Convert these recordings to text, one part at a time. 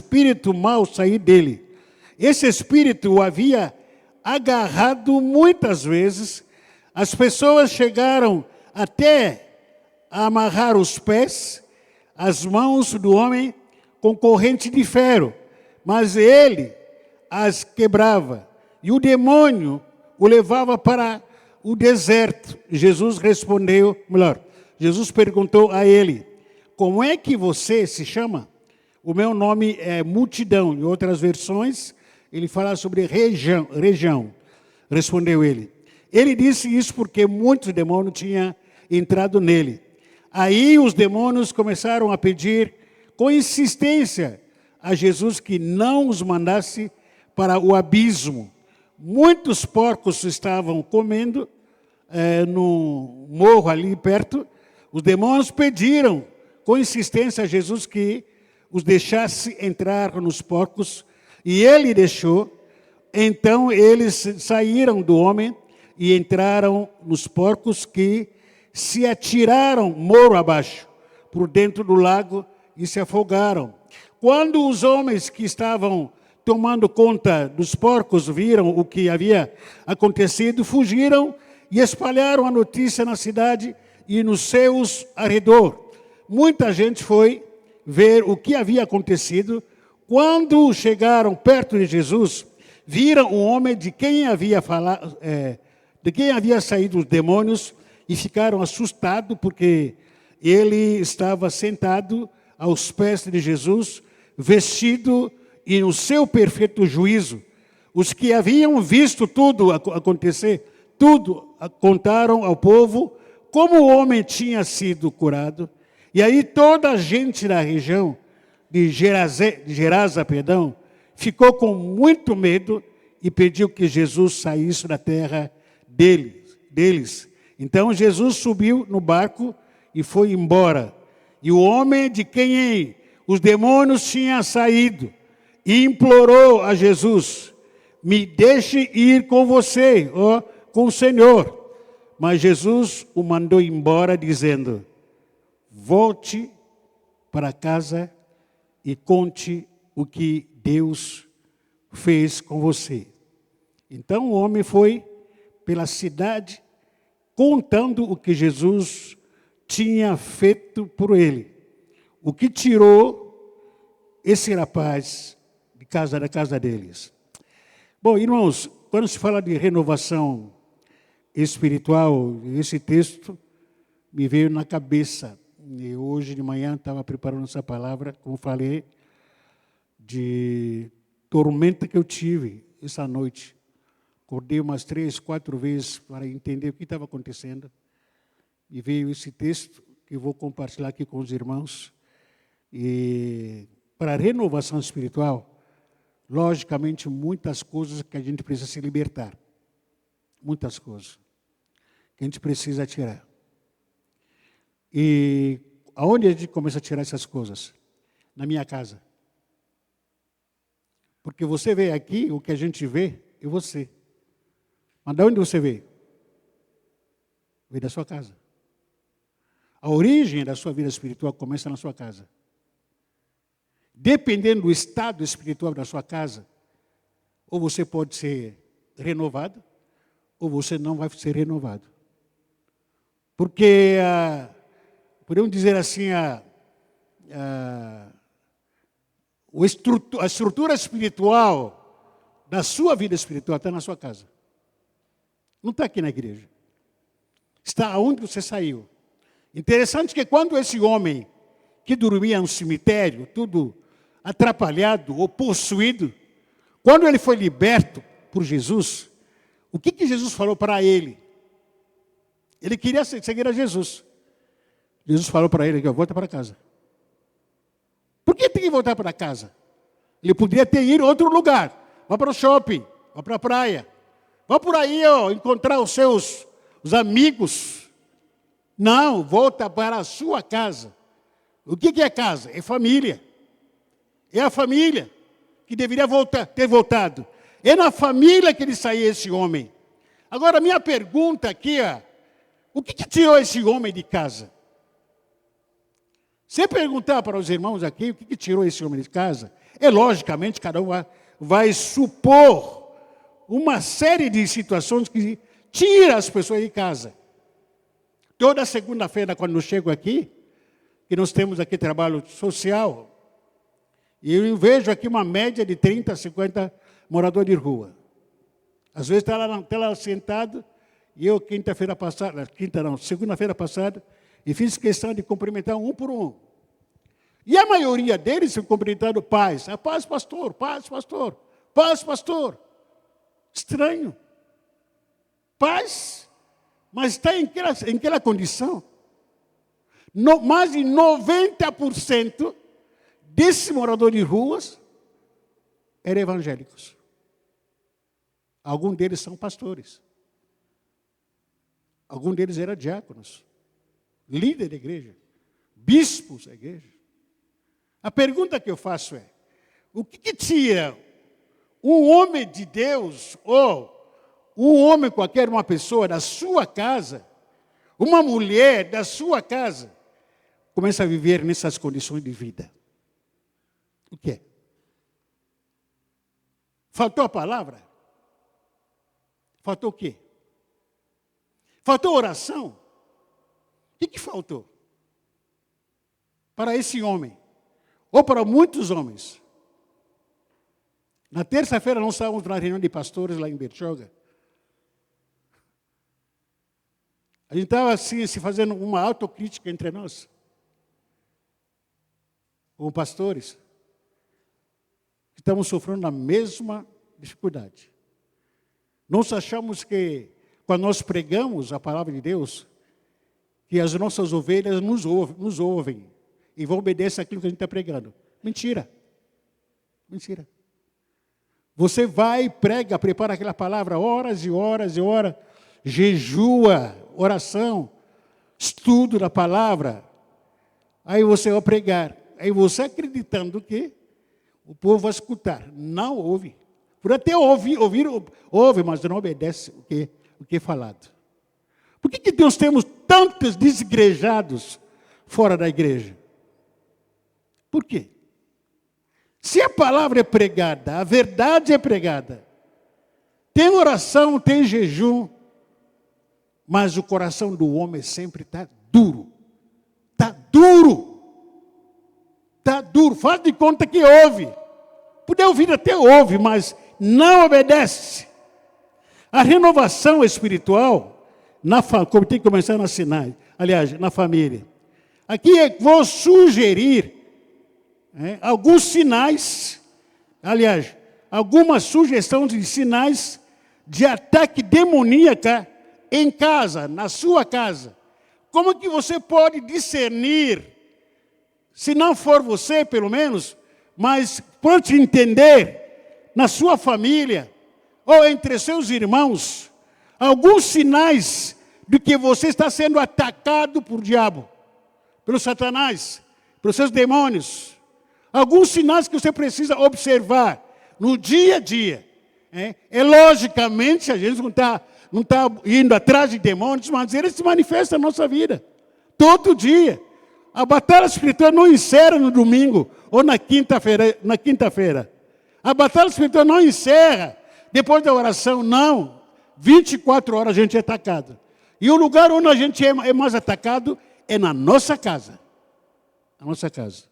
espírito mau sair dele. Esse espírito o havia agarrado muitas vezes. As pessoas chegaram até a amarrar os pés, as mãos do homem com corrente de ferro, mas ele as quebrava. E o demônio o levava para o deserto. Jesus perguntou a ele: como é que você se chama? O meu nome é Multidão. Em outras versões, ele fala sobre região. Respondeu ele. Ele disse isso porque muitos demônios tinham entrado nele. Aí os demônios começaram a pedir com insistência a Jesus que não os mandasse para o abismo. Muitos porcos estavam comendo no morro ali perto. Os demônios pediram com insistência a Jesus que os deixasse entrar nos porcos, e ele deixou. Então eles saíram do homem e entraram nos porcos, que se atiraram morro abaixo, por dentro do lago, e se afogaram. Quando os homens que estavam tomando conta dos porcos viram o que havia acontecido, fugiram e espalharam a notícia na cidade e nos seus arredores. Muita gente foi ver o que havia acontecido. Quando chegaram perto de Jesus, viram um homem de quem havia saído os demônios, e ficaram assustados porque ele estava sentado aos pés de Jesus, vestido e no seu perfeito juízo. Os que haviam visto tudo acontecer, contaram ao povo como o homem tinha sido curado. E aí toda a gente da região de Gerasa, ficou com muito medo e pediu que Jesus saísse da terra deles. Então Jesus subiu no barco e foi embora. E o homem de quem os demônios tinham saído e implorou a Jesus: me deixe ir com você, com o Senhor. Mas Jesus o mandou embora, dizendo: volte para casa e conte o que Deus fez com você. Então o homem foi pela cidade contando o que Jesus tinha feito por ele. O que tirou esse rapaz da casa deles. Bom, irmãos, quando se fala de renovação espiritual, esse texto me veio na cabeça. E hoje de manhã estava preparando essa palavra, como falei, de tormenta que eu tive essa noite. Acordei umas 3, 4 vezes para entender o que estava acontecendo. E veio esse texto que eu vou compartilhar aqui com os irmãos. E para a renovação espiritual, logicamente, muitas coisas que a gente precisa se libertar. Muitas coisas que a gente precisa tirar. E aonde a gente começa a tirar essas coisas? Na minha casa. Porque você vê aqui, o que a gente vê é você. Mas de onde você veio? Veio da sua casa. A origem da sua vida espiritual começa na sua casa. Dependendo do estado espiritual da sua casa, ou você pode ser renovado, ou você não vai ser renovado. Porque, podemos dizer assim, a estrutura espiritual da sua vida espiritual está na sua casa. Não está aqui na igreja. Está aonde você saiu. Interessante que quando esse homem que dormia no cemitério, tudo atrapalhado ou possuído, quando ele foi liberto por Jesus, o que Jesus falou para ele? Ele queria seguir a Jesus. Jesus falou para ele: volta para casa. Por que tem que voltar para casa? Ele poderia ter ido a outro lugar. Vá para o shopping, vá para a praia. Vá por aí encontrar os amigos. Não, volta para a sua casa. O que é casa? É família. É a família que deveria ter voltado. É na família que ele saiu, esse homem. Agora, minha pergunta aqui é: o que tirou esse homem de casa? Se perguntar para os irmãos aqui o que tirou esse homem de casa, é logicamente cada um vai supor uma série de situações que tira as pessoas de casa. Toda segunda-feira, quando eu chego aqui, que nós temos aqui trabalho social, e eu vejo aqui uma média de 30, 50 moradores de rua. Às vezes está lá sentado, e eu segunda-feira passada, e fiz questão de cumprimentar um por um. E a maioria deles se cumprimentando paz. A paz, pastor, paz, pastor, paz, pastor. Estranho. Paz, mas está em aquela condição. Mais de 90% desses moradores de ruas eram evangélicos. Alguns deles são pastores. Alguns deles eram diáconos, líderes da igreja, bispos da igreja. A pergunta que eu faço é, o que tira um homem de Deus ou um homem qualquer, uma pessoa da sua casa, uma mulher da sua casa, começa a viver nessas condições de vida? O que é? Faltou a palavra? Faltou o quê? Faltou oração? O que faltou? Para esse homem, ou para muitos homens. Na terça-feira nós estávamos na reunião de pastores lá em Bertioga. A gente estava assim, se fazendo uma autocrítica entre nós, como pastores, que estamos sofrendo a mesma dificuldade. Nós achamos que, quando nós pregamos a palavra de Deus, que as nossas ovelhas nos ouvem e vão obedecer aquilo que a gente está pregando. Mentira. Mentira. Você vai e prega, prepara aquela palavra horas e horas e horas, jejua, oração, estudo da palavra. Aí você vai pregar. Aí você acreditando que o povo vai escutar. Não ouve. Por até ouvir, ouve, mas não obedece o que é falado. Por que nós temos tantos desigrejados fora da igreja? Por quê? Se a palavra é pregada, a verdade é pregada, tem oração, tem jejum, mas o coração do homem sempre está duro. Está duro. Está duro. Faz de conta que ouve. Poder ouvir até ouve, mas não obedece. A renovação espiritual, como tem que começar na Sinai, aliás, na família. Aqui vou sugerir alguns sinais, aliás, algumas sugestões de sinais de ataque demoníaca em casa, na sua casa. Como que você pode discernir, se não for você, pelo menos, mas pode entender, na sua família, ou entre seus irmãos, alguns sinais de que você está sendo atacado por diabo, pelo Satanás, pelos seus demônios. Alguns sinais que você precisa observar no dia a dia. Logicamente, a gente não está indo atrás de demônios, mas eles se manifestam na nossa vida. Todo dia. A batalha espiritual não encerra no domingo ou na quinta-feira. A batalha espiritual não encerra depois da oração, não. 24 horas a gente é atacado. E o lugar onde a gente é mais atacado é na nossa casa. Na nossa casa.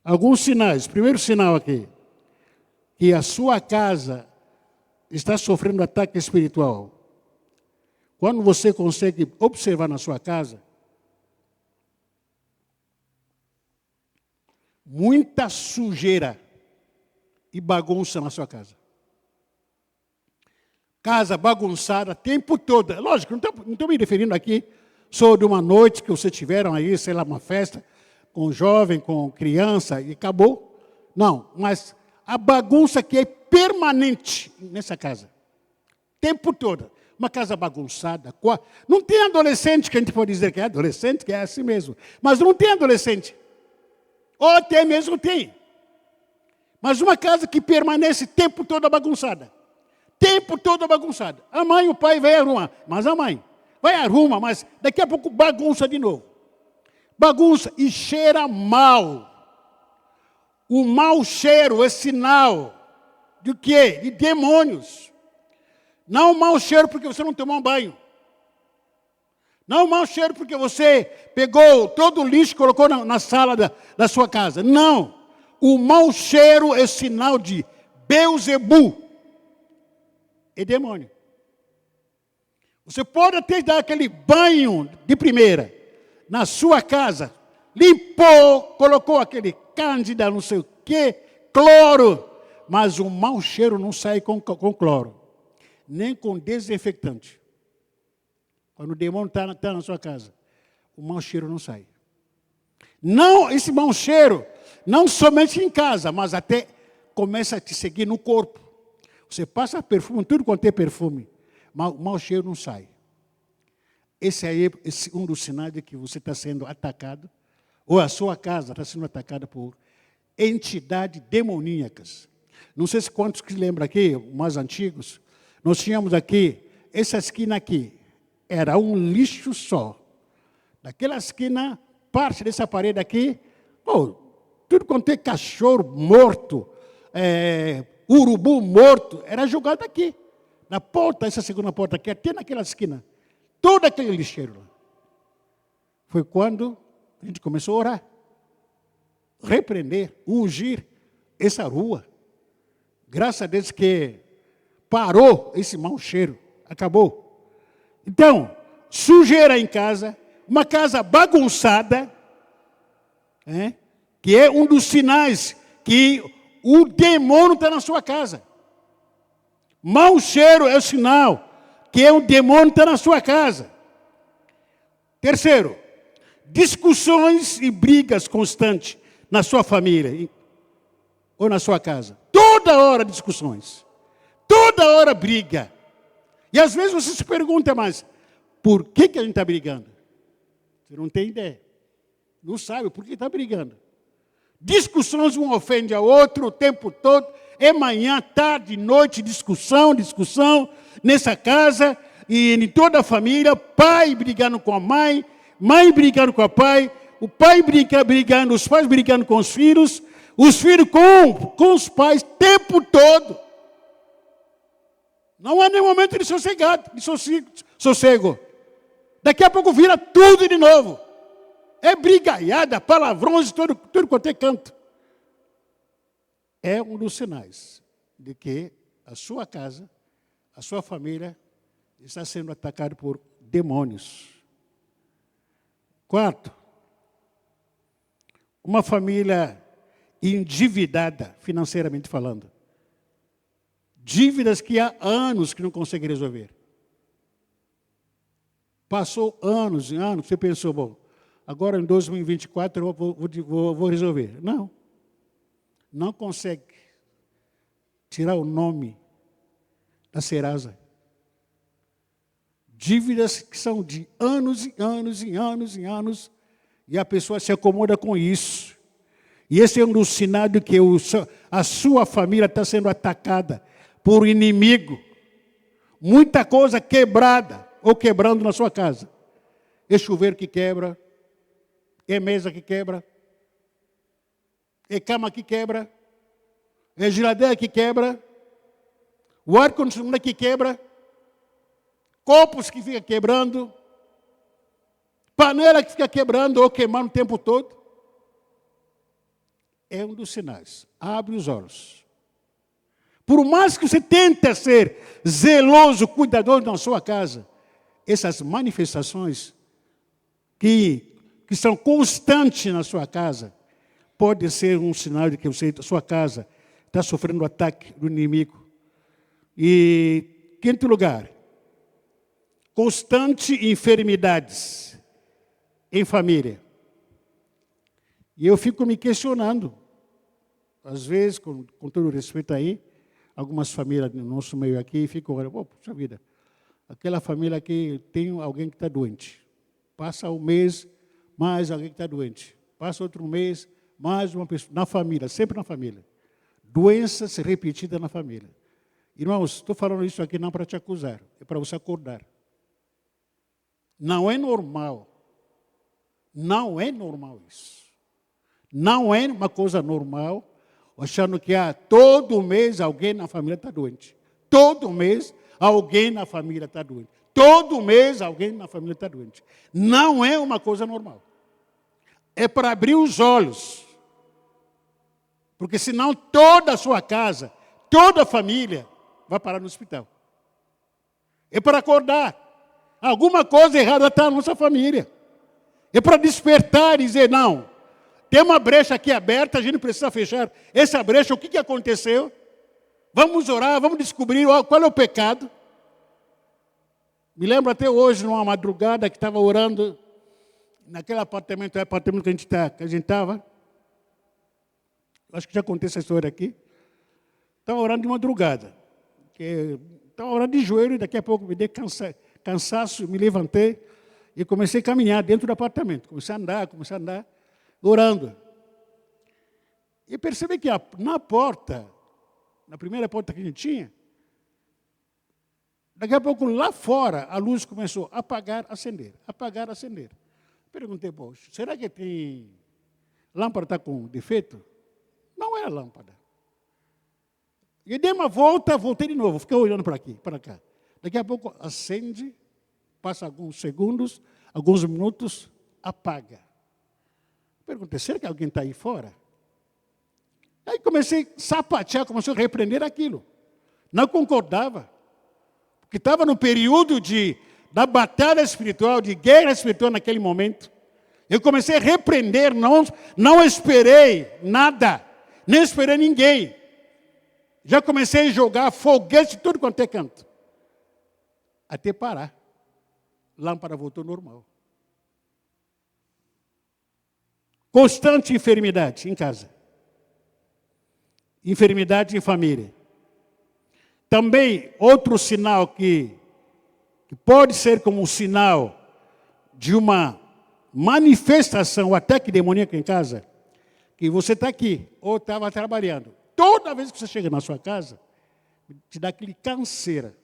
Alguns sinais. Primeiro sinal aqui. Que a sua casa está sofrendo ataque espiritual. Quando você consegue observar na sua casa, muita sujeira e bagunça na sua casa. Casa bagunçada o tempo todo. Lógico, não estou me referindo aqui só de uma noite que vocês tiveram aí, sei lá, uma festa com jovem, com criança e acabou. Não, mas a bagunça que é permanente nessa casa. O tempo todo. Uma casa bagunçada. Não tem adolescente que a gente pode dizer que é adolescente, que é assim mesmo. Mas não tem adolescente. Ou até mesmo tem. Mas uma casa que permanece o tempo todo bagunçada. Tempo todo bagunçada. A mãe e o pai vai arrumar. Mas a mãe vai arrumar, mas daqui a pouco bagunça de novo. bagunça e cheira mal. O mau cheiro é sinal de quê? De demônios. Não mau cheiro porque você não tomou um banho. Não mau cheiro porque você pegou todo o lixo e colocou na sala da sua casa. Não. O mau cheiro é sinal de Beelzebu. É demônio. Você pode até dar aquele banho de primeira na sua casa. Limpou, colocou aquele cândida, não sei o quê, cloro. Mas o mau cheiro não sai com cloro. Nem com desinfetante. Quando o demônio está na sua casa, o mau cheiro não sai. Não, esse mau cheiro, não somente em casa, mas até começa a te seguir no corpo. Você passa perfume, tudo quanto é perfume, mas o mau cheiro não sai. Esse aí é um dos sinais de que você está sendo atacado, ou a sua casa está sendo atacada por entidades demoníacas. Não sei se quantos que lembram aqui, mais antigos, nós tínhamos aqui, essa esquina aqui, era um lixo só. Daquela esquina, parte dessa parede aqui, tudo quanto é cachorro morto, urubu morto, era jogado aqui. Na porta, essa segunda porta aqui, até naquela esquina. Todo aquele lixeiro lá. Foi quando a gente começou a orar. Repreender, ungir essa rua. Graças a Deus que parou esse mau cheiro. Acabou. Então, sujeira em casa, uma casa bagunçada, que é um dos sinais que o demônio está na sua casa. Mau cheiro é o sinal que o demônio está na sua casa. Terceiro, discussões e brigas constantes na sua família ou na sua casa. Toda hora discussões. Toda hora briga. E às vezes você se pergunta, mas por que a gente está brigando? Você não tem ideia. Não sabe por que está brigando. Discussões, um ofende ao outro o tempo todo. É manhã, tarde, noite, discussão nessa casa e em toda a família. Pai brigando com a mãe, mãe brigando com o pai brigando, os pais brigando com os filhos com os pais o tempo todo. Não há nenhum momento de sossego. Daqui a pouco vira tudo de novo. É brigaiada, palavrões, tudo quanto é canto. É um dos sinais de que a sua casa, a sua família, está sendo atacada por demônios. Quarto, uma família endividada, financeiramente falando. Dívidas que há anos que não consegue resolver. Passou anos e anos, você pensou, bom, agora em 2024 eu vou resolver. Não consegue tirar o nome da Serasa. Dívidas que são de anos e anos e anos e anos, e a pessoa se acomoda com isso. E esse é um dos sinais de que a sua família está sendo atacada por inimigo. Muita coisa quebrada ou quebrando na sua casa. É chuveiro que quebra, é mesa que quebra, é cama que quebra, é geladeira que quebra, o ar-condicionado que quebra, copos que fica quebrando, panela que fica quebrando ou queimando o tempo todo. É um dos sinais. Abre os olhos. Por mais que você tente ser zeloso, cuidadoso na sua casa, essas manifestações que são constantes na sua casa, pode ser um sinal de que a sua casa está sofrendo ataque do inimigo. E, quinto lugar, constantes enfermidades em família. E eu fico me questionando, às vezes, com todo respeito aí, algumas famílias no nosso meio aqui ficam olhando, puxa vida, aquela família aqui tem alguém que está doente. Passa um mês, mais alguém que está doente. Passa outro mês, mais uma pessoa. Na família, sempre na família. Doenças repetidas na família. Irmãos, estou falando isso aqui não para te acusar, é para você acordar. Não é normal. Não é normal isso. Não é uma coisa normal, achando que todo mês alguém na família está doente. Todo mês alguém na família está doente. Todo mês alguém na família está doente. Não é uma coisa normal. É para abrir os olhos. Porque senão toda a sua casa, toda a família vai parar no hospital. É para acordar. Alguma coisa errada está na nossa família. É para despertar e dizer, não, tem uma brecha aqui aberta, a gente precisa fechar essa brecha. O que aconteceu? Vamos orar, vamos descobrir qual é o pecado. Me lembro até hoje, numa madrugada, que estava orando naquele apartamento que a gente estava. Acho que já contei essa história aqui. Estava orando de madrugada. Estava orando de joelho e daqui a pouco me dei cansaço, me levantei e comecei a caminhar dentro do apartamento. Comecei a andar, orando. E percebi que na porta, na primeira porta que a gente tinha, daqui a pouco lá fora a luz começou a apagar, acender. Perguntei, poxa, será que tem lâmpada está com defeito? Não é a lâmpada. E dei uma volta, voltei de novo, fiquei olhando para aqui, para cá. Daqui a pouco acende, passa alguns segundos, alguns minutos, apaga. Perguntei, será que alguém está aí fora? Aí comecei a sapatear, comecei a repreender aquilo. Não concordava. Porque estava no período da batalha espiritual, de guerra espiritual naquele momento. Eu comecei a repreender, não esperei nada, nem esperei ninguém. Já comecei a jogar foguete de tudo quanto é canto. Até parar. Lâmpada voltou normal. Constante enfermidade em casa. Enfermidade em família. Também outro sinal que pode ser como um sinal de uma manifestação, o ataque demoníaco em casa, que você está aqui ou estava trabalhando. Toda vez que você chega na sua casa, te dá aquele canseira.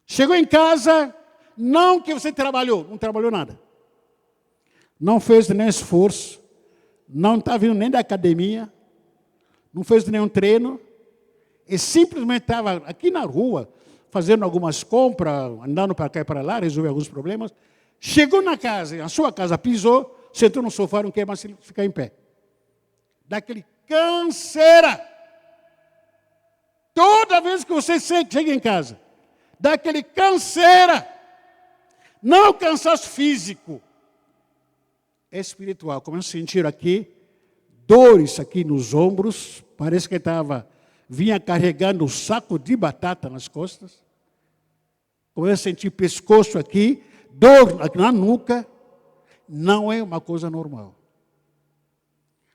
Chegou em casa, não que você não trabalhou nada. Não fez nenhum esforço, não está vindo nem da academia, não fez nenhum treino, e simplesmente estava aqui na rua, fazendo algumas compras, andando para cá e para lá, resolver alguns problemas. Chegou na casa, a sua casa pisou, sentou no sofá, não quer mais ficar em pé. Daquele canseira. Toda vez que você chega em casa, daquele canseira. Não é o cansaço físico, é espiritual. Começo a sentir aqui, dores aqui nos ombros, parece que vinha carregando um saco de batata nas costas. Começo a sentir pescoço aqui, dor aqui na nuca. Não é uma coisa normal.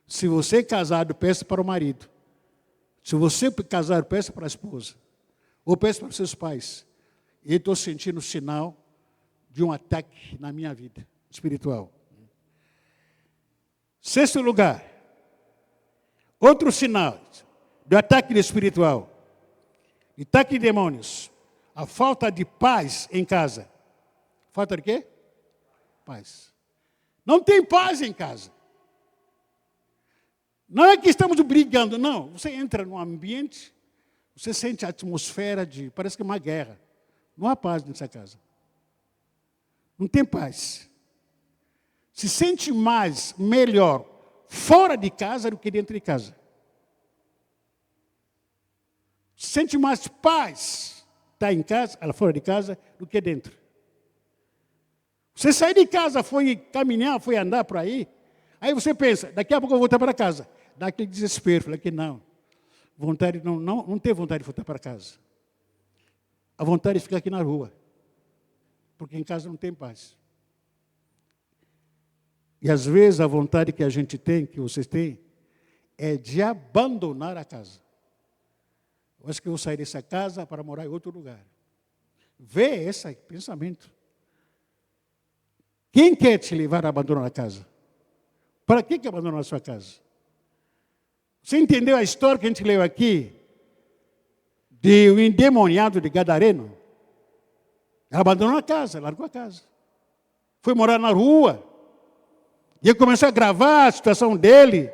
Se você é casado, peça para o marido. Se você é casado, peça para a esposa. Ou peça para os seus pais. Eu estou sentindo o sinal de um ataque na minha vida espiritual. Sexto lugar. Outro sinal do ataque espiritual. Ataque de demônios. A falta de paz em casa. Falta de quê? Paz. Não tem paz em casa. Não é que estamos brigando, não. Você entra num ambiente, você sente a atmosfera parece que é uma guerra. Não há paz nessa casa. Não tem paz. Se sente melhor fora de casa do que dentro de casa. Se sente mais paz está em casa, fora de casa, do que dentro. Você sai de casa, foi caminhar, foi andar por aí você pensa, daqui a pouco eu vou voltar para casa. Dá aquele desespero, falei que não tem vontade de voltar para casa. A vontade de ficar aqui na rua, porque em casa não tem paz. E às vezes a vontade que a gente tem, que vocês têm, é de abandonar a casa. Eu acho que eu vou sair dessa casa para morar em outro lugar. Vê esse pensamento. Quem quer te levar a abandonar a casa? Para que abandonar a sua casa? Você entendeu a história que a gente leu aqui? De um endemoniado de Gadareno? Ela abandonou a casa, largou a casa. foi morar na rua. E ele começou a gravar a situação dele,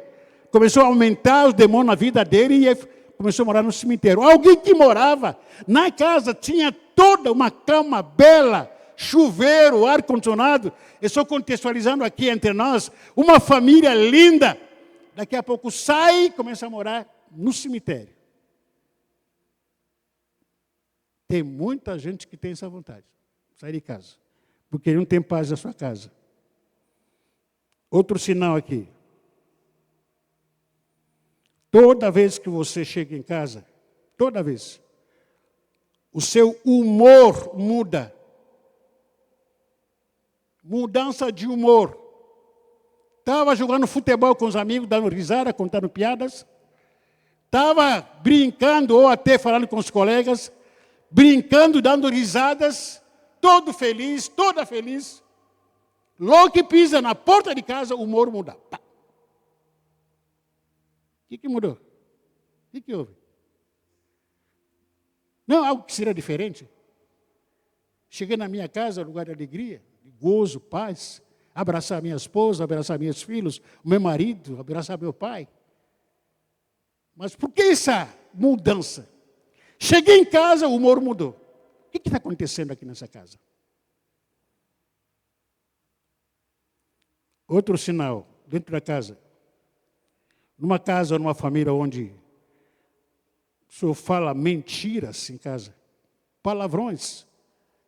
começou a aumentar os demônios na vida dele e ele começou a morar no cemitério. Alguém que morava na casa tinha toda uma cama bela, chuveiro, ar-condicionado. Eu estou contextualizando aqui entre nós, uma família linda. Daqui a pouco sai e começa a morar no cemitério. Tem muita gente que tem essa vontade, sair de casa, porque não tem paz na sua casa. Outro sinal aqui. Toda vez que você chega em casa, toda vez, o seu humor muda. Mudança de humor. Estava jogando futebol com os amigos, dando risada, contando piadas. Estava brincando ou até falando com os colegas, brincando, dando risadas, todo feliz, toda feliz. Logo que pisa na porta de casa, o humor muda. Pá. O que mudou? O que houve? Não, algo que seria diferente. Cheguei na minha casa, lugar de alegria, de gozo, paz, abraçar minha esposa, abraçar meus filhos, o meu marido, abraçar meu pai. Mas por que essa mudança? Cheguei em casa, o humor mudou. O que está acontecendo aqui nessa casa? Outro sinal, dentro da casa. Numa casa, numa família onde o senhor fala mentiras em casa, palavrões,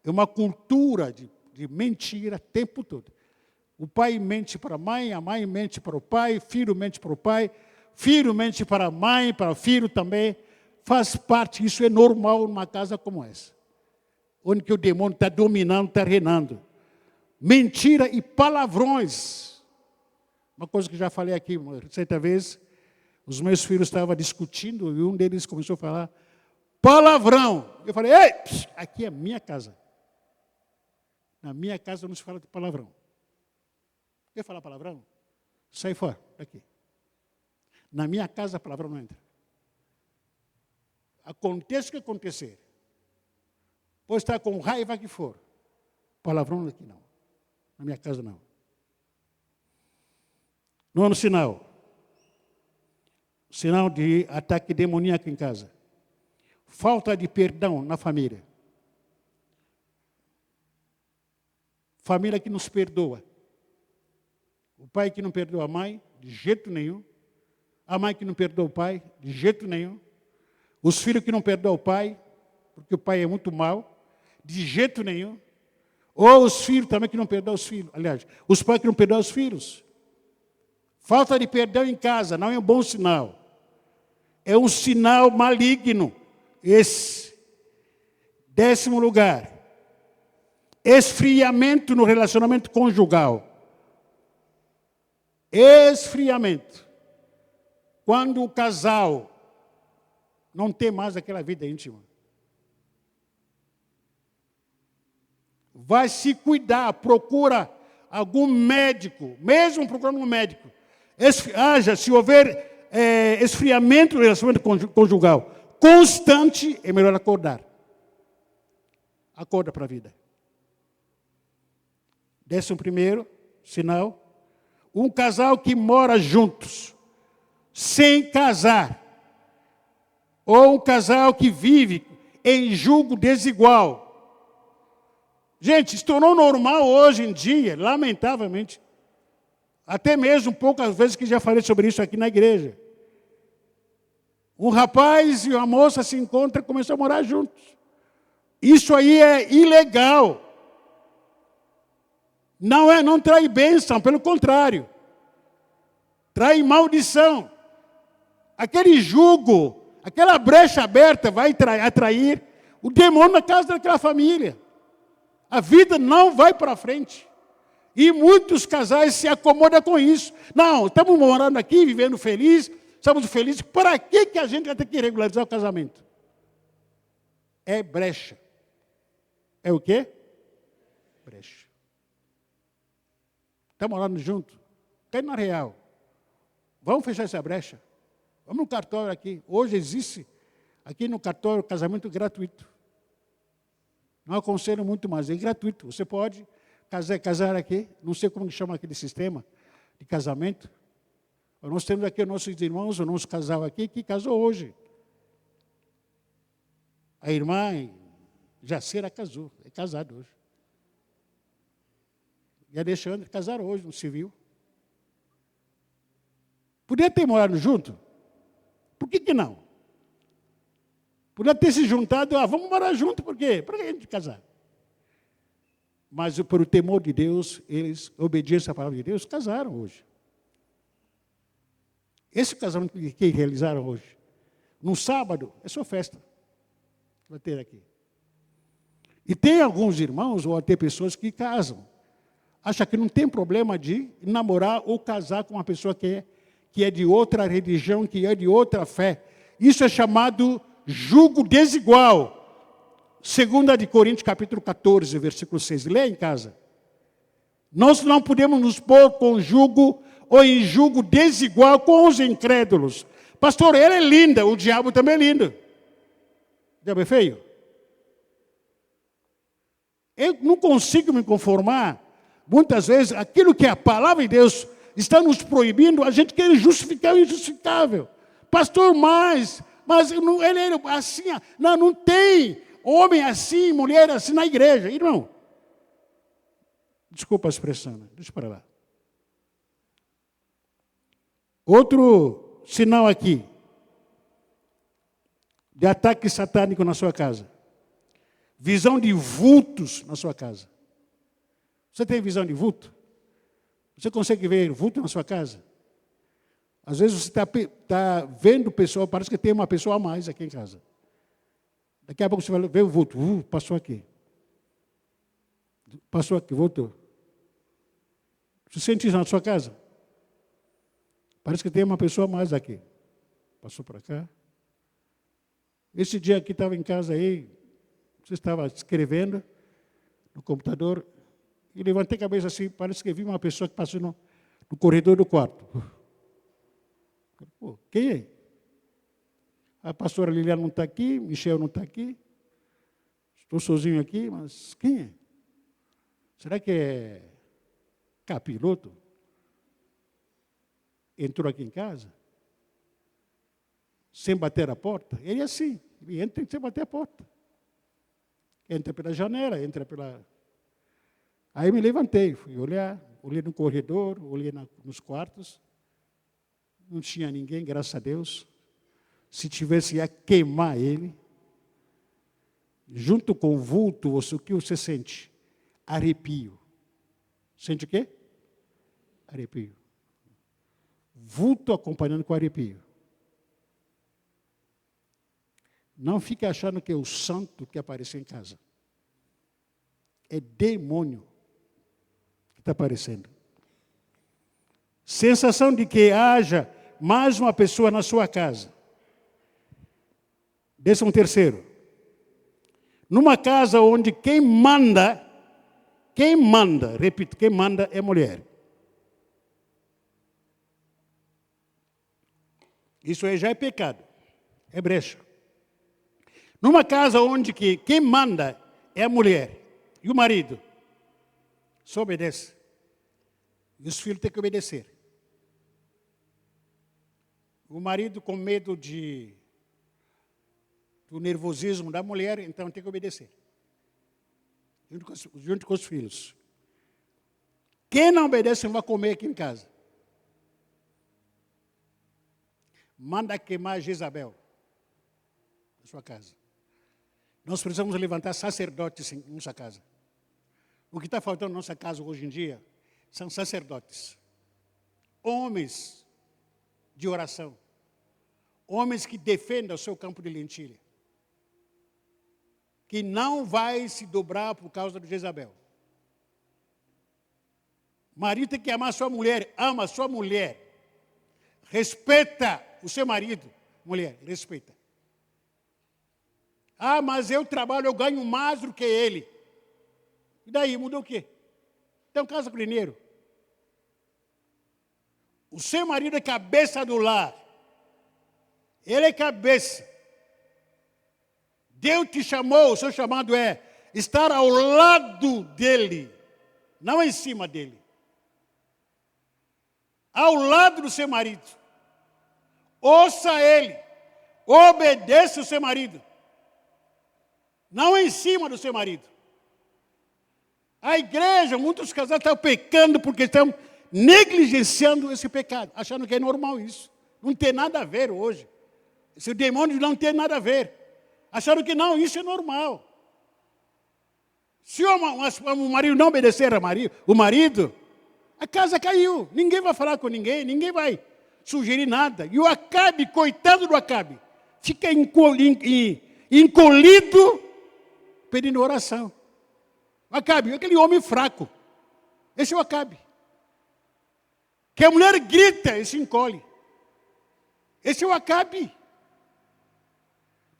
é uma cultura de mentira o tempo todo. O pai mente para a mãe mente para o pai, filho mente para o pai, filho mente para a mãe, para o filho também. Faz parte, isso é normal numa casa como essa, onde que o demônio está dominando, está reinando. Mentira e palavrões. Uma coisa que já falei aqui, uma certa vez, os meus filhos estavam discutindo e um deles começou a falar palavrão. Eu falei, ei, aqui é minha casa. Na minha casa não se fala de palavrão. Quer falar palavrão? Sai fora, daqui. Na minha casa, palavrão não entra. Aconteça o que acontecer. Pode estar com raiva que for. Palavrão aqui não. Na minha casa não. Nono sinal. Sinal de ataque demoníaco em casa. Falta de perdão na família. Família que nos perdoa. O pai que não perdoa a mãe, de jeito nenhum. A mãe que não perdoa o pai, de jeito nenhum. Os filhos que não perdoam o pai, porque o pai é muito mau, de jeito nenhum. Ou os filhos também que não perdoam os filhos. Aliás, os pais que não perdoam os filhos. Falta de perdão em casa não é um bom sinal. É um sinal maligno. Esse. 10º lugar. Esfriamento no relacionamento conjugal. Esfriamento. Quando o casal não tem mais aquela vida íntima. Vai se cuidar, procura algum médico, mesmo procurando um médico. Se houver esfriamento no relacionamento conjugal constante, é melhor acordar. Acorda para a vida. 11º sinal. Um casal que mora juntos, sem casar. Ou um casal que vive em julgo desigual. Gente, se tornou normal hoje em dia, lamentavelmente. Até mesmo poucas vezes que já falei sobre isso aqui na igreja. Um rapaz e uma moça se encontram e começam a morar juntos. Isso aí é ilegal. Não trai bênção, pelo contrário. Trai maldição. Aquele jugo, aquela brecha aberta vai atrair o demônio na casa daquela família. A vida não vai para frente. E muitos casais se acomodam com isso. Não, estamos morando aqui, vivendo feliz, estamos felizes. Para que a gente vai ter que regularizar o casamento? É brecha. É o quê? Brecha. Estamos morando junto. Cai na real. Vamos fechar essa brecha. Vamos no cartório aqui. Hoje existe aqui no cartório casamento gratuito. Não aconselho muito mais, é gratuito. Você pode casar aqui. Não sei como que chama aquele sistema de casamento. Nós temos aqui os nossos irmãos, o nosso casal aqui, que casou hoje. A irmã Jacira casou, é casada hoje. E a Alexandre casaram hoje no civil. Podia ter morado junto? Por que não? Podia ter se juntado, vamos morar junto, por quê? Para que a gente casar? Mas por o temor de Deus, eles, obediência à palavra de Deus, casaram hoje. Esse casamento que realizaram hoje, no sábado, é só festa. Vai ter aqui. E tem alguns irmãos, ou até pessoas que casam. Acha que não tem problema de namorar ou casar com uma pessoa que é de outra religião, que é de outra fé. Isso é chamado jugo desigual. 2 de Coríntios, capítulo 14, versículo 6. Lê em casa. Nós não podemos nos pôr com jugo ou em jugo desigual com os incrédulos. Pastor, ela é linda, o diabo também é lindo. O diabo é feio. Eu não consigo me conformar. Muitas vezes, aquilo que a palavra de Deus está nos proibindo, a gente quer justificar o injustificável. Pastor, mas ele é assim, não tem homem assim, mulher assim na igreja. Irmão, desculpa a expressão, deixa para lá. Outro sinal aqui, de ataque satânico na sua casa. Visão de vultos na sua casa. Você tem visão de vulto? Você consegue ver vulto na sua casa? Às vezes você está vendo pessoa, parece que tem uma pessoa a mais aqui em casa. Daqui a pouco você vai ver o vulto. Passou aqui. Passou aqui, voltou. Você sente isso na sua casa? Parece que tem uma pessoa a mais aqui. Passou para cá. Esse dia aqui estava em casa aí, você estava escrevendo no computador, e levantei a cabeça assim, parece que vi uma pessoa que passou no corredor do quarto. Pô, quem é? A pastora Liliana não está aqui, Michel não está aqui, estou sozinho aqui, mas quem é? Será que é capiloto? Entrou aqui em casa? Sem bater a porta? Ele é assim, ele entra sem bater a porta. Entra pela janela, entra pela... Aí me levantei, fui olhar, olhei no corredor, olhei nos quartos. Não tinha ninguém, graças a Deus. Se tivesse, ia queimar ele. Junto com o vulto, o que você sente? Arrepio. Sente o quê? Arrepio. Vulto acompanhando com arrepio. Não fique achando que é o santo que apareceu em casa. É demônio que está aparecendo. Sensação de que haja mais uma pessoa na sua casa. 13º. Numa casa onde quem manda, repito, quem manda é mulher. Isso aí já é pecado, é brecha. Numa casa onde quem manda é a mulher e o marido, só obedece. E os filhos têm que obedecer. O marido com medo do nervosismo da mulher, então tem que obedecer. Junto com os filhos. Quem não obedece não vai comer aqui em casa. Manda queimar Jezabel na sua casa. Nós precisamos levantar sacerdotes em nossa casa. O que está faltando na nossa casa hoje em dia são sacerdotes. Homens de oração. Homens que defendam o seu campo de lentilha. Que não vai se dobrar por causa de Jezabel. Marido tem que amar a sua mulher. Ama a sua mulher. Respeita o seu marido. Mulher, respeita. Mas eu trabalho, eu ganho mais do que ele. E daí, mudou o quê? Então casa primeiro. O seu marido é cabeça do lar. Ele é cabeça. Deus te chamou, o seu chamado é estar ao lado dele. não em cima dele. Ao lado do seu marido. Ouça ele. Obedeça o seu marido. Não em cima do seu marido. A igreja, muitos casais estão pecando porque estão negligenciando esse pecado, achando que é normal isso. Não tem nada a ver hoje. Esse demônio não tem nada a ver. Acharam que não, isso é normal. Se o marido não obedecer o marido, a casa caiu. Ninguém vai falar com ninguém, ninguém vai sugerir nada. E o Acabe, coitado do Acabe, fica encolhido pedindo oração. O Acabe, aquele homem fraco. Esse é o Acabe. Que a mulher grita e se encolhe. Esse é o Acabe.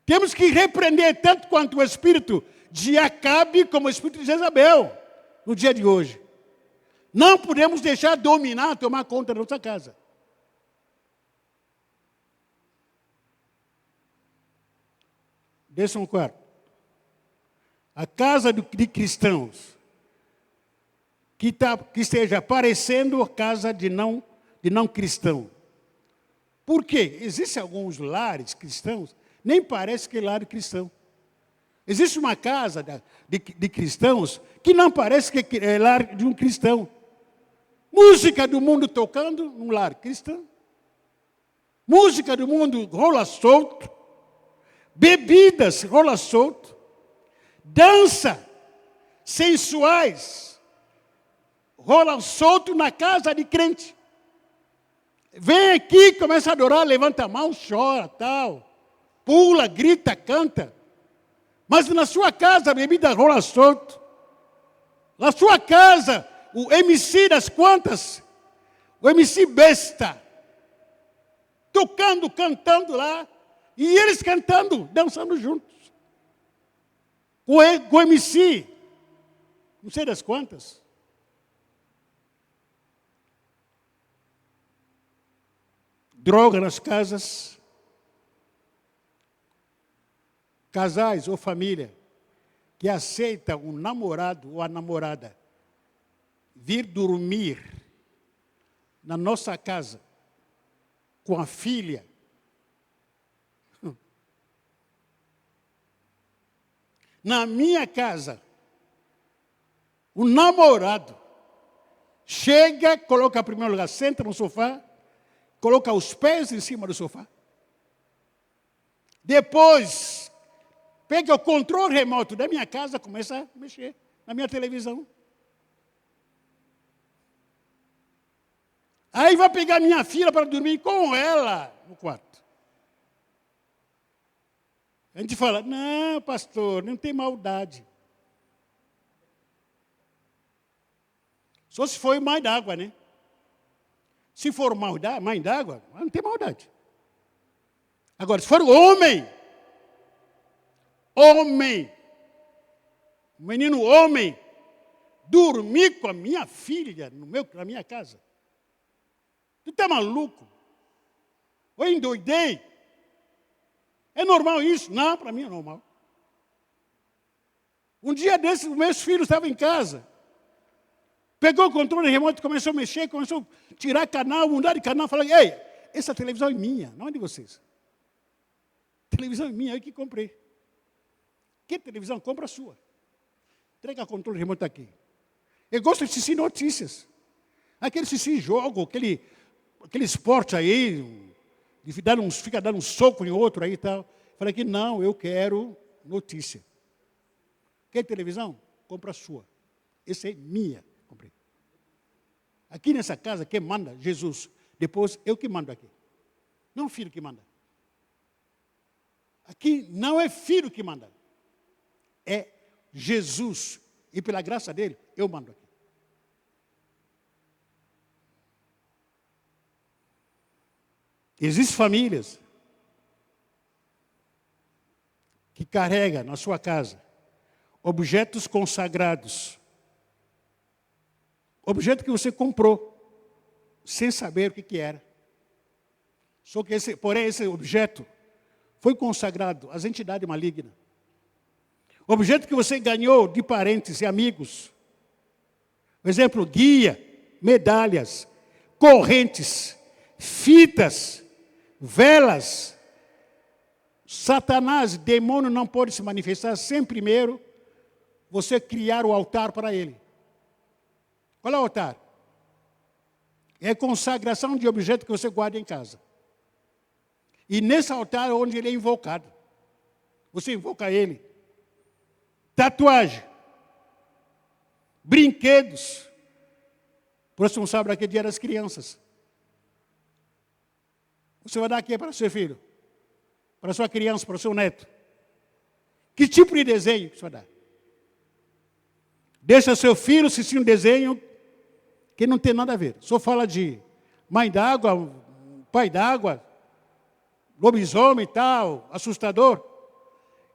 Temos que repreender tanto quanto o espírito de Acabe como o espírito de Jezabel no dia de hoje. Não podemos deixar dominar, tomar conta da nossa casa. Décimo quarto. A casa de cristãos que esteja parecendo a casa de não cristão. Por quê? Existem alguns lares cristãos, nem parece que é lar cristão. Existe uma casa de cristãos que não parece que é lar de um cristão. Música do mundo tocando num lar cristão. Música do mundo rola solto. Bebidas rola solto. Dança sensuais rola solto na casa de crente. Vem aqui, começa a adorar, levanta a mão, chora, tal. Pula, grita, canta. Mas na sua casa a bebida rola solto. Na sua casa, o MC das quantas, o MC besta, tocando, cantando lá, e eles cantando, dançando juntos. Com o MC, não sei das quantas. Droga nas casas. Casais ou família que aceita um namorado ou a namorada vir dormir na nossa casa com a filha. Na minha casa, o namorado chega, coloca em primeiro lugar, senta no sofá, coloca os pés em cima do sofá. Depois, pega o controle remoto da minha casa, começa a mexer na minha televisão. Aí vai pegar minha filha para dormir com ela no quarto. A gente fala, não, pastor, não tem maldade. Só se for mãe d'água, né? Se for mãe d'água, não tem maldade. Agora, se for homem, menino homem, dormir com a minha filha na minha casa. Tu está maluco? Ou endoidei? É normal isso? Não, para mim é normal. Um dia desses, meus filhos estavam em casa. Pegou o controle remoto, começou a mexer, começou a tirar canal, mudar de canal. Falei, ei, essa televisão é minha, não é de vocês. A televisão é minha, eu que comprei. Que televisão? Compra a sua. Entrega o controle remoto aqui. Eu gosto de assistir notícias. Aquele assistir jogo, aquele esporte aí, fica dando um soco em outro aí e tal. Falei que não, eu quero notícia. Quer televisão? Compra a sua. Essa é minha. Comprei. Aqui nessa casa, quem manda? Jesus. Depois, eu que mando aqui. Não é o filho que manda. Aqui não é filho que manda. É Jesus. E pela graça dele, eu mando aqui. Existem famílias que carregam na sua casa objetos consagrados. Objeto que você comprou, sem saber o que era. Só que porém, esse objeto foi consagrado às entidades malignas. Objeto que você ganhou de parentes e amigos. Por exemplo, guia, medalhas, correntes, fitas, velas. Satanás, demônio, não pode se manifestar sem primeiro você criar o altar para ele. Qual é o altar? É a consagração de objeto que você guarda em casa. E nesse altar é onde ele é invocado. Você invoca ele. Tatuagem. Brinquedos. Próximo sábado aqui é dia das crianças. Você vai dar aqui para seu filho, para sua criança, para o seu neto. Que tipo de desenho você vai dar? Deixa seu filho assistir um desenho que não tem nada a ver. Só fala de mãe d'água, pai d'água, lobisomem e tal, assustador.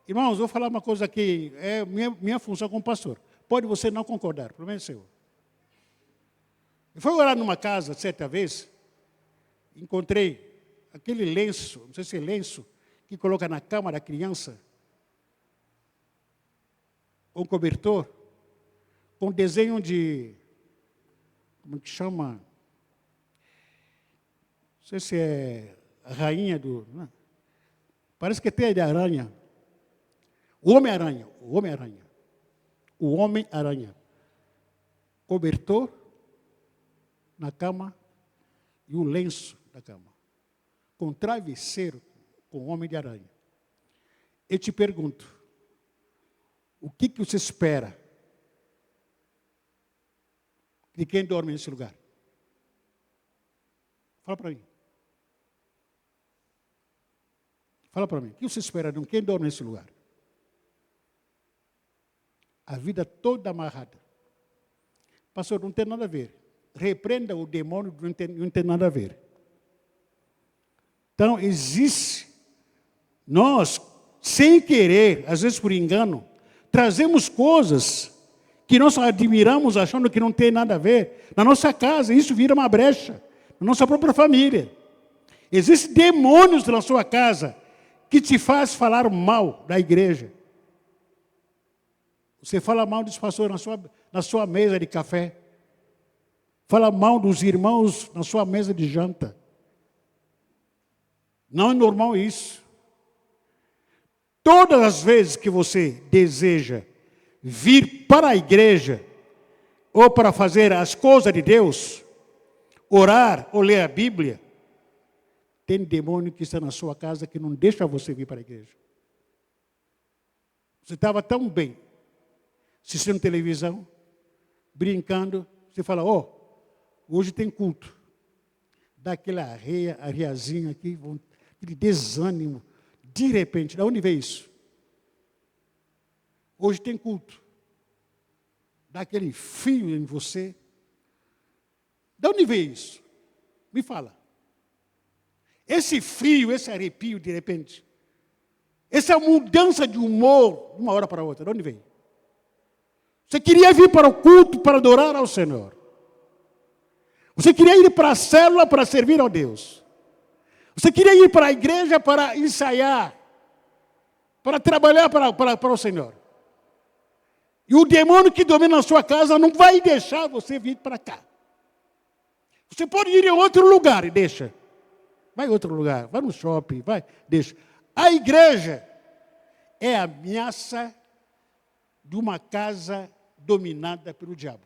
Irmãos, vou falar uma coisa aqui, é minha função como pastor. Pode você não concordar, pelo menos seu. Eu fui orar numa casa, certa vez, encontrei aquele lenço, não sei se é lenço, que coloca na cama da criança, um cobertor, com desenho de, como que chama? Não sei se é a rainha do... Não, parece que é teia de aranha. O Homem-Aranha, o Homem-Aranha. O Homem-Aranha. Cobertor na cama e o lenço da cama. Com travesseiro, com homem de aranha. Eu te pergunto, o que você espera de quem dorme nesse lugar? Fala para mim. Fala para mim, o que você espera de quem dorme nesse lugar? A vida toda amarrada. Pastor, não tem nada a ver. Repreenda o demônio, não tem nada a ver. Então, existe, nós, sem querer, às vezes por engano, trazemos coisas que nós admiramos achando que não tem nada a ver. Na nossa casa, isso vira uma brecha. Na nossa própria família. Existem demônios na sua casa que te faz falar mal da igreja. Você fala mal dos pastores na sua mesa de café. Fala mal dos irmãos na sua mesa de janta. Não é normal isso. Todas as vezes que você deseja vir para a igreja, ou para fazer as coisas de Deus, orar ou ler a Bíblia, tem demônio que está na sua casa que não deixa você vir para a igreja. Você estava tão bem, assistindo televisão, brincando, você fala, hoje tem culto. Dá aquela arreazinha aqui, aquele desânimo, de repente, de onde veio isso? Hoje tem culto. Dá aquele frio em você. De onde veio isso? Me fala. Esse frio, esse arrepio, de repente, essa mudança de humor, de uma hora para outra, de onde veio? Você queria vir para o culto para adorar ao Senhor. Você queria ir para a célula para servir a Deus. Você queria ir para a igreja para ensaiar, para trabalhar para o Senhor. E o demônio que domina a sua casa não vai deixar você vir para cá. Você pode ir em outro lugar e deixa. Vai em outro lugar, vai no shopping, vai, deixa. A igreja é a ameaça de uma casa dominada pelo diabo.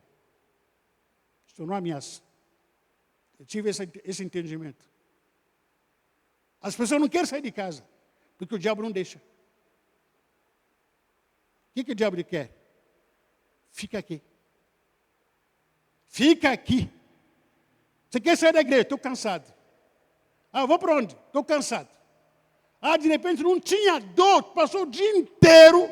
Isso não é ameaça. Eu tive esse entendimento. As pessoas não querem sair de casa, porque o diabo não deixa. O que o diabo quer? Fica aqui. Fica aqui. Você quer sair da igreja? Estou cansado. Vou para onde? Estou cansado. De repente não tinha dor, passou o dia inteiro,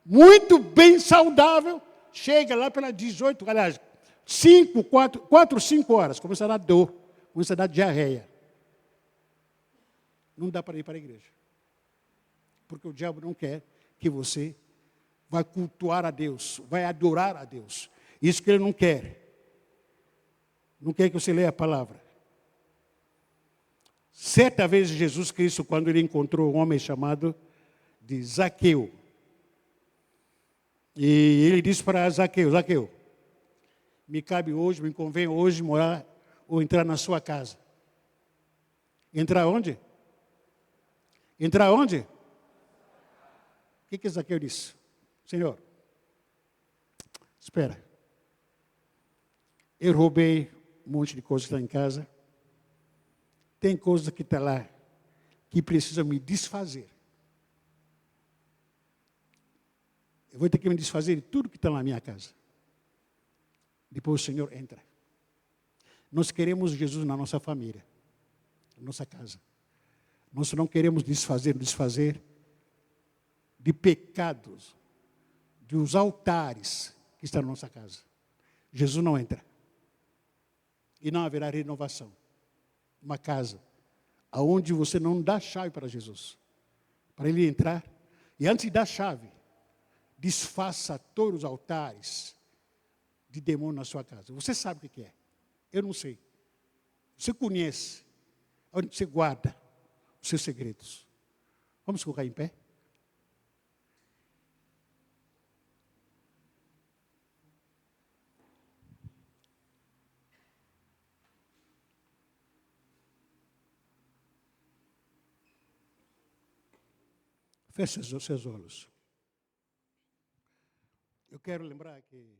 muito bem, saudável, chega lá pelas 18, aliás, 4, 5 horas, começa a dar dor, começa a dar diarreia. Não dá para ir para a igreja. Porque o diabo não quer que você vai cultuar a Deus, vai adorar a Deus. Isso que ele não quer. Não quer que você leia a palavra. Certa vez Jesus Cristo, quando ele encontrou um homem chamado de Zaqueu. E ele disse para Zaqueu, Zaqueu, me cabe hoje, me convém hoje morar ou entrar na sua casa. Entrar onde? Entrar onde? O que Zaqueu disse? Senhor, espera. Eu roubei um monte de coisas lá em casa. Tem coisa que está lá que precisa me desfazer. Eu vou ter que me desfazer de tudo que está na minha casa. Depois o Senhor entra. Nós queremos Jesus na nossa família, na nossa casa. Nós não queremos desfazer de pecados, dos altares que estão na nossa casa. Jesus não entra. E não haverá renovação. Uma casa onde você não dá chave para Jesus. Para ele entrar. E antes de dar chave, desfaça todos os altares de demônio na sua casa. Você sabe o que é. Eu não sei. Você conhece. Onde você guarda os seus segredos. Vamos colocar em pé? Feche os seus olhos. Eu quero lembrar que